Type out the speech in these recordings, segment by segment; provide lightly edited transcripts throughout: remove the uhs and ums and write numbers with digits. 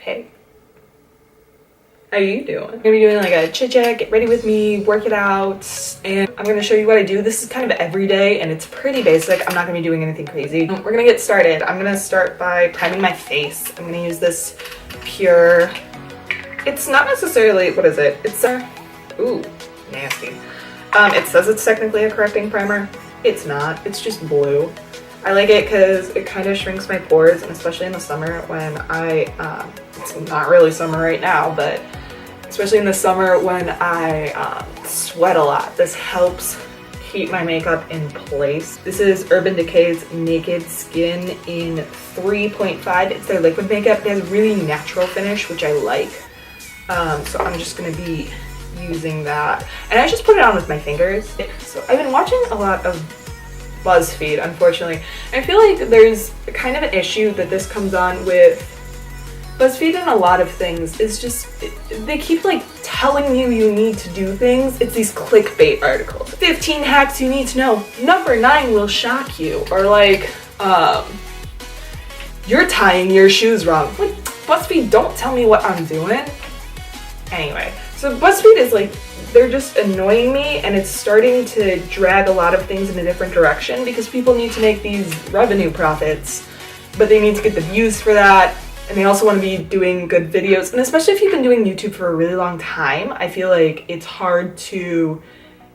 Hey. How you doing? I'm gonna be doing like a chit chat, get ready with me, work it out, and I'm gonna show you what I do. This is kind of every day and it's pretty basic. I'm not gonna be doing anything crazy. We're gonna get started. I'm gonna start by priming my face. I'm gonna use this pure, it's not necessarily, what is it? It's a, ooh, nasty. It says it's technically a correcting primer. It's not, it's just blue. I like it because it kind of shrinks my pores, and especially in the summer when it's not really summer right now, but especially in the summer when I sweat a lot, this helps keep my makeup in place. This is Urban Decay's Naked Skin in 3.5. It's their liquid makeup. It has a really natural finish, which I like. So I'm just gonna be using that. And I just put it on with my fingers. So I've been watching a lot of BuzzFeed, unfortunately. I feel like there's kind of an issue that this comes on with BuzzFeed and a lot of things. Is just, they keep like telling you need to do things. It's these clickbait articles. 15 hacks you need to know. Number 9 will shock you. Or like, you're tying your shoes wrong. Like, BuzzFeed, don't tell me what I'm doing. Anyway, so BuzzFeed is like, they're just annoying me, and it's starting to drag a lot of things in a different direction because people need to make these revenue profits, but they need to get the views for that, and they also want to be doing good videos. And especially if you've been doing YouTube for a really long time, I feel like it's hard to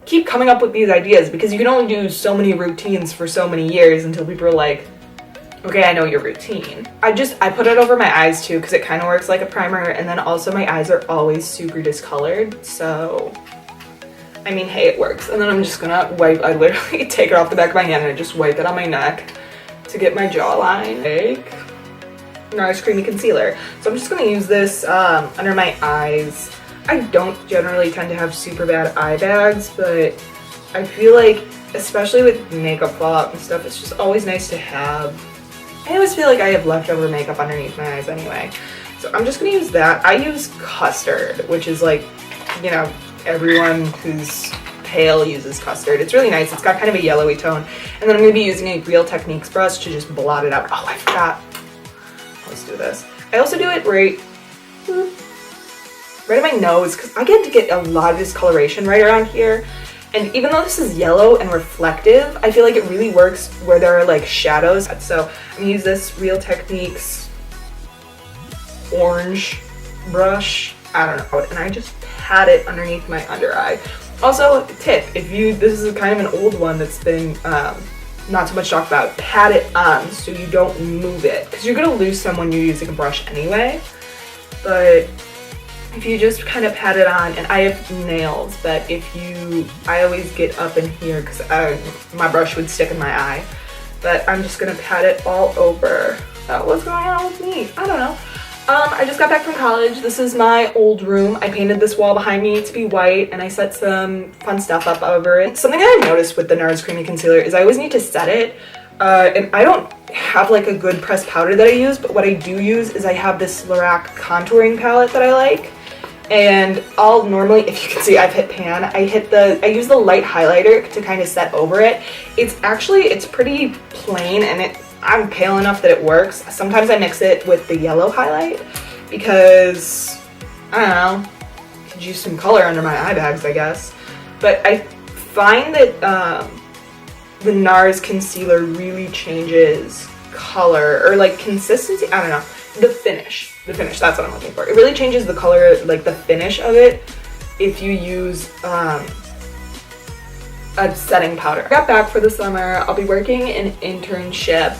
keep coming up with these ideas because you can only do so many routines for so many years until people are like, okay, I know your routine. I put it over my eyes too because it kind of works like a primer, and then also my eyes are always super discolored, so I mean, hey, it works. And then I'm just gonna wipe, I literally take it off the back of my hand and I just wipe it on my neck to get my jawline. Like, NARS Creamy Concealer. So I'm just gonna use this under my eyes. I don't generally tend to have super bad eye bags, but I feel like, especially with makeup fallout and stuff, it's just always nice to have. I always feel like I have leftover makeup underneath my eyes anyway. So I'm just gonna use that. I use custard, which is like, you know, everyone who's pale uses custard. It's really nice. It's got kind of a yellowy tone. And then I'm gonna be using a Real Techniques brush to just blot it out. Oh, I forgot. Let's do this. I also do it right in my nose because I get a lot of discoloration right around here. And even though this is yellow and reflective, I feel like it really works where there are like shadows. So I'm gonna use this Real Techniques orange brush. I don't know. And I just pat it underneath my under eye. Also, tip, this is kind of an old one that's been not so much talked about, pat it on so you don't move it. Because you're gonna lose some when you're using a brush anyway. But if you just kind of pat it on, and I have nails, but I always get up in here because my brush would stick in my eye. But I'm just gonna pat it all over. What's going on with me? I don't know. I just got back from college. This is my old room. I painted this wall behind me to be white, and I set some fun stuff up over it. Something that I've noticed with the NARS Creamy Concealer is I always need to set it. And I don't have like a good pressed powder that I use, but what I do use is I have this Lorac contouring palette that I like. And I'll normally, if you can see, I've hit pan. I use the light highlighter to kind of set over it. It's pretty plain, and I'm pale enough that it works. Sometimes I mix it with the yellow highlight because, I don't know, could use some color under my eye bags, I guess. But I find that the NARS concealer really changes color, or like consistency, I don't know. The finish, that's what I'm looking for. It really changes the color, like the finish of it, if you use a setting powder. I got back for the summer. I'll be working an internship,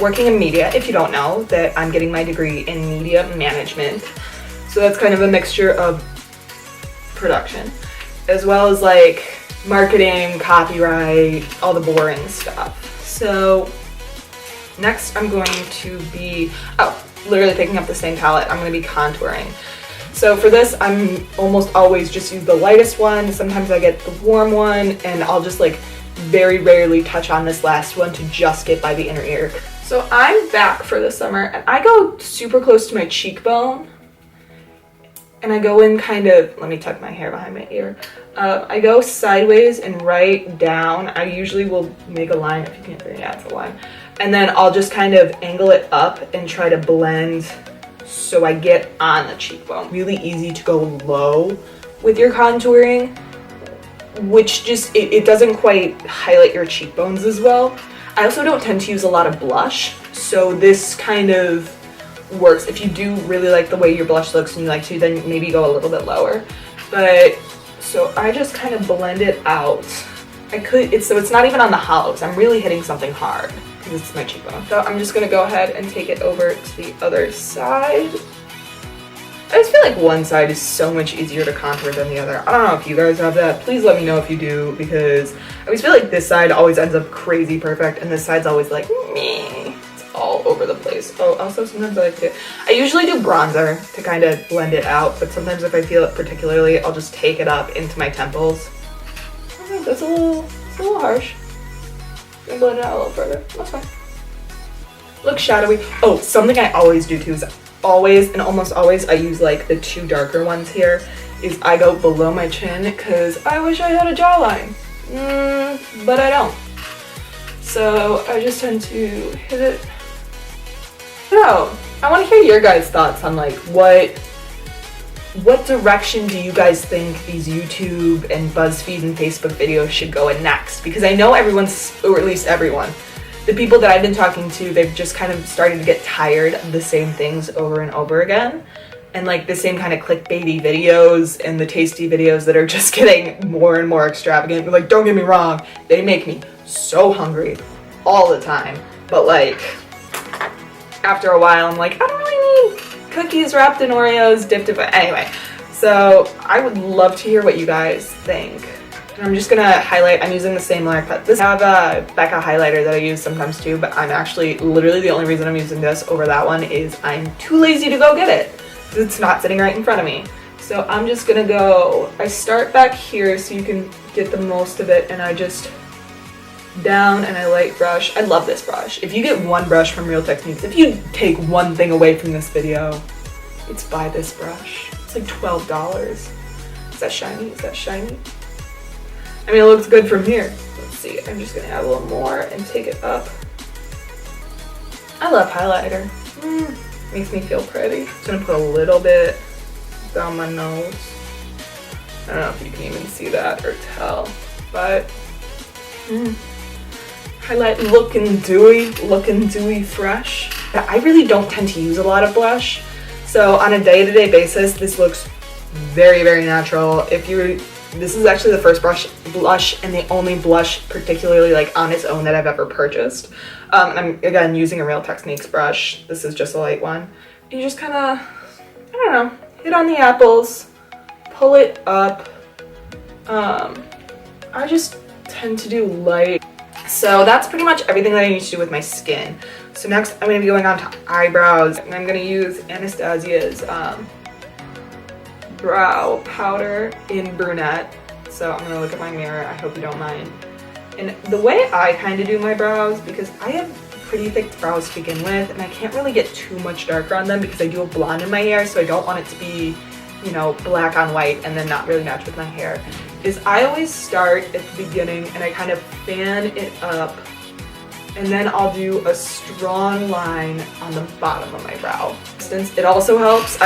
working in media. If you don't know, that I'm getting my degree in media management. So that's kind of a mixture of production, as well as like marketing, copyright, all the boring stuff. So next I'm going to be, literally picking up the same palette. I'm going to be contouring. So for this, I'm almost always just use the lightest one. Sometimes I get the warm one, and I'll just like very rarely touch on this last one to just get by the inner ear. So I'm back for the summer, and I go super close to my cheekbone, and I go in kind of, let me tuck my hair behind my ear. I go sideways and right down. I usually will make a line, if you can't see, yeah, it's a line. And then I'll just kind of angle it up and try to blend so I get on the cheekbone. Really easy to go low with your contouring, which just, it doesn't quite highlight your cheekbones as well. I also don't tend to use a lot of blush, so this kind of works. If you do really like the way your blush looks and you like to, then maybe go a little bit lower. But, so I just kind of blend it out. So it's not even on the hollows. I'm really hitting something hard because it's my cheekbone. So I'm just gonna go ahead and take it over to the other side. I just feel like one side is so much easier to contour than the other. I don't know if you guys have that. Please let me know if you do, because I always feel like this side always ends up crazy perfect and this side's always like, meh. It's all over the place. Oh, also sometimes I usually do bronzer to kind of blend it out, but sometimes if I feel it particularly, I'll just take it up into my temples. I think that's a little harsh. I'm gonna blend it out a little further. That's fine. Looks shadowy. Oh, something I always do too is always and almost always I use like the two darker ones here, is I go below my chin because I wish I had a jawline, but I don't. So I just tend to hit it. So I want to hear your guys' thoughts on like what direction do you guys think these YouTube and BuzzFeed and Facebook videos should go in next? Because I know everyone's, or at least everyone, the people that I've been talking to, they've just kind of started to get tired of the same things over and over again. And like the same kind of clickbaity videos and the tasty videos that are just getting more and more extravagant. Like, don't get me wrong, they make me so hungry all the time. But like, after a while, I'm like, I don't really need cookies wrapped in Oreos, dipped in, anyway. So I would love to hear what you guys think. And I'm just gonna highlight, I'm using the same Lorac palette. I have a Becca highlighter that I use sometimes too, but I'm actually, literally the only reason I'm using this over that one is I'm too lazy to go get it. It's not sitting right in front of me. So I'm just gonna go, I start back here so you can get the most of it, and I just down and I light brush. I love this brush. If you get one brush from Real Techniques, if you take one thing away from this video, it's buy this brush. It's like $12. Is that shiny? Is that shiny? I mean, it looks good from here. Let's see, I'm just gonna add a little more and take it up. I love highlighter. Makes me feel pretty. Just gonna put a little bit down my nose. I don't know if you can even see that or tell, but highlight looking dewy fresh. I really don't tend to use a lot of blush, so on a day-to-day basis, this looks very, very natural. This is actually the first blush and the only blush particularly like on its own that I've ever purchased. And I'm again using a Real Techniques brush. This is just a light one. You just kind of, I don't know, hit on the apples, pull it up. I just tend to do light. So that's pretty much everything that I need to do with my skin. So next I'm going to be going on to eyebrows, and I'm going to use Anastasia's brow powder in brunette. So I'm gonna look at my mirror. I hope you don't mind. And the way I kind of do my brows, because I have pretty thick brows to begin with, and I can't really get too much darker on them because I do a blonde in my hair, so I don't want it to be, you know, black on white and then not really match with my hair, is I always start at the beginning and I kind of fan it up, and then I'll do a strong line on the bottom of my brow. Since it also helps,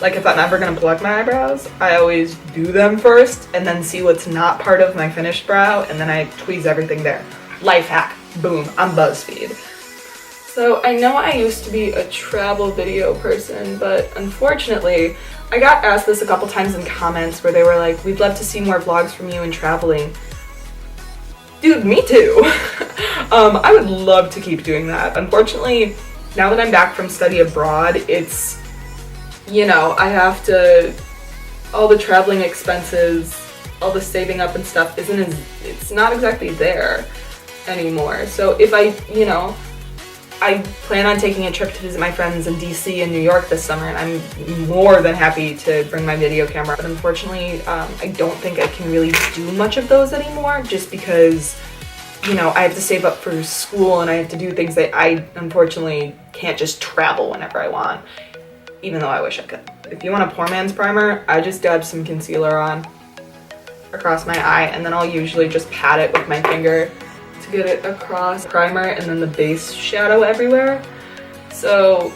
like if I'm ever gonna pluck my eyebrows, I always do them first and then see what's not part of my finished brow, and then I tweeze everything there. Life hack, boom, I'm BuzzFeed. So I know I used to be a travel video person, but unfortunately, I got asked this a couple times in comments where they were like, we'd love to see more vlogs from you and traveling. Dude, me too. I would love to keep doing that. Unfortunately, now that I'm back from study abroad, it's, you know, I have to, all the traveling expenses, all the saving up and stuff it's not exactly there anymore. So if I plan on taking a trip to visit my friends in DC and New York this summer, and I'm more than happy to bring my video camera. But unfortunately, I don't think I can really do much of those anymore, just because, you know, I have to save up for school and I have to do things that I unfortunately can't just travel whenever I want, even though I wish I could. If you want a poor man's primer, I just dab some concealer on across my eye, and then I'll usually just pat it with my finger to get it across primer and then the base shadow everywhere. So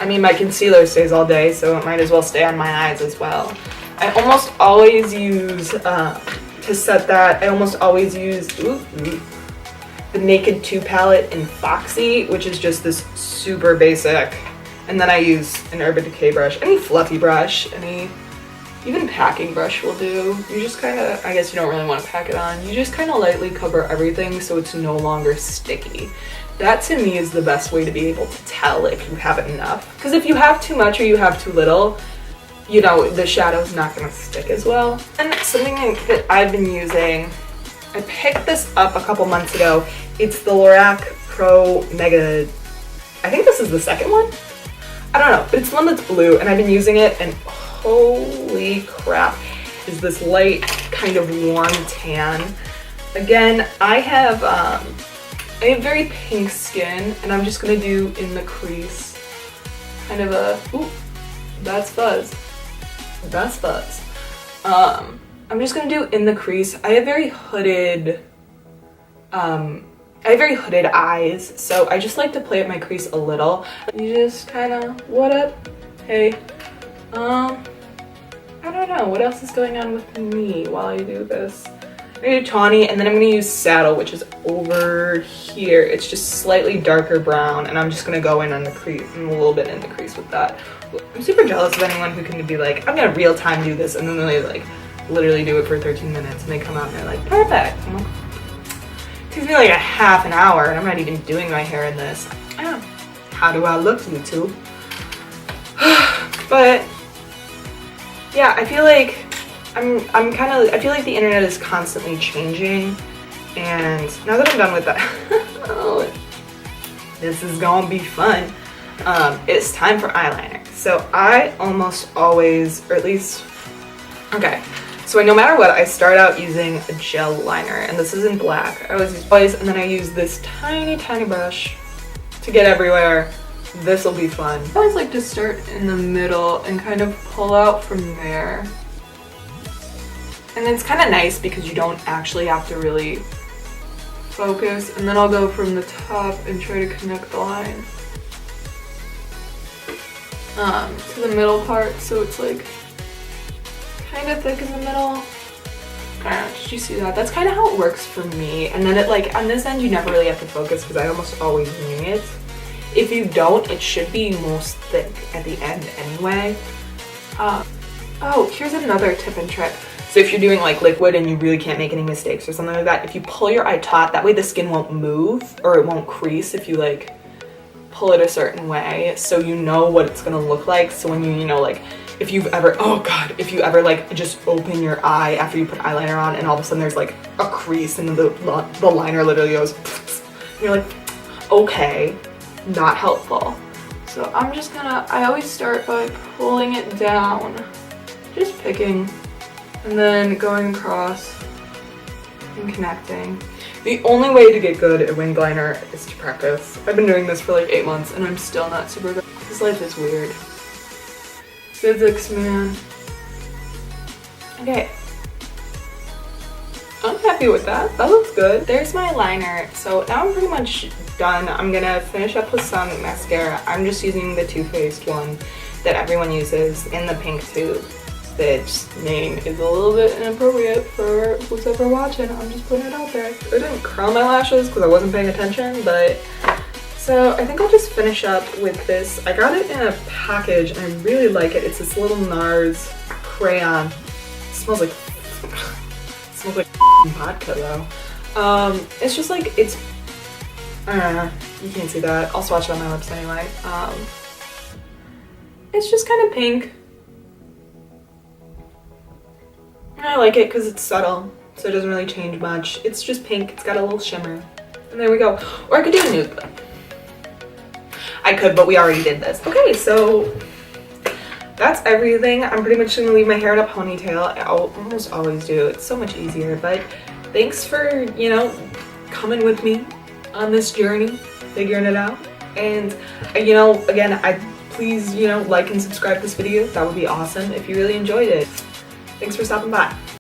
I mean, my concealer stays all day, so it might as well stay on my eyes as well. I almost always use, to set that, I almost always use the Naked 2 palette in Foxy, which is just this super basic. And then I use an Urban Decay brush, any fluffy brush, any, even packing brush will do. You just kind of, I guess you don't really want to pack it on. You just kind of lightly cover everything so it's no longer sticky. That to me is the best way to be able to tell if you have enough. Because if you have too much or you have too little, you know, the shadow's not going to stick as well. And something that I've been using, I picked this up a couple months ago. It's the Lorac Pro Mega, I think this is the second one? I don't know, but it's one that's blue and I've been using it and holy crap, is this light kind of warm tan. Again, I have very pink skin and I'm just gonna do in the crease kind of a, ooh, that's fuzz. That's fuzz. I'm just gonna do in the crease. I have very hooded eyes, so I just like to play at my crease a little. You just kind of, what up? Hey. I don't know, what else is going on with me while I do this? I'm gonna do tawny, and then I'm gonna use saddle, which is over here. It's just slightly darker brown, and I'm just gonna go in on the crease, and a little bit in the crease with that. I'm super jealous of anyone who can be like, I'm gonna real time do this, and then they like literally do it for 13 minutes, and they come out and they're like, perfect. I'm like, it takes me like a half an hour, and I'm not even doing my hair in this. Oh, how do I look, YouTube? But yeah, I feel like I feel like the internet is constantly changing, and now that I'm done with that, oh, this is gonna be fun. It's time for eyeliner. So I almost always, or at least, okay, so no matter what, I start out using a gel liner, and this is in black. I always use boys, and then I use this tiny brush to get everywhere. This will be fun. I always like to start in the middle and kind of pull out from there. And it's kind of nice because you don't actually have to really focus. And then I'll go from the top and try to connect the line to the middle part, so it's like kind of thick in the middle. Did you see that? That's kind of how it works for me. And then it like, on this end you never really have to focus because I almost always wing it. If you don't, it should be most thick at the end anyway. Oh, here's another tip and trick. So if you're doing like liquid and you really can't make any mistakes or something like that, if you pull your eye taut, that way the skin won't move or it won't crease if you like pull it a certain way, so you know what it's gonna look like. So when you know, like if you've ever, oh god, if you ever like just open your eye after you put eyeliner on and all of a sudden there's like a crease and the liner literally goes, and you're like, okay, not helpful. So I'm just gonna, I always start by pulling it down, just picking, and then going across and connecting. The only way to get good at winged liner is to practice. I've been doing this for like 8 months and I'm still not super good. This life is weird. Physics, man. Okay. I'm happy with that. That looks good. There's my liner. So now I'm pretty much done. I'm gonna finish up with some mascara. I'm just using the Too Faced one that everyone uses in the pink tube. The name is a little bit inappropriate for who's ever watching. I'm just putting it out there. I didn't curl my lashes because I wasn't paying attention, but so I think I'll just finish up with this. I got it in a package and I really like it. It's this little NARS Crayon. It smells like vodka though. It's just like, it's, you can't see that. I'll swatch it on my lips anyway. It's just kind of pink. I like it because it's subtle, so it doesn't really change much. It's just pink, it's got a little shimmer. And there we go. Or I could do a nude lip. I could, but we already did this. Okay, so that's everything. I'm pretty much gonna leave my hair in a ponytail. I almost always do. It's so much easier, but thanks for, you know, coming with me on this journey, figuring it out. And, you know, again, please, you know, like and subscribe to this video. That would be awesome if you really enjoyed it. Thanks for stopping by.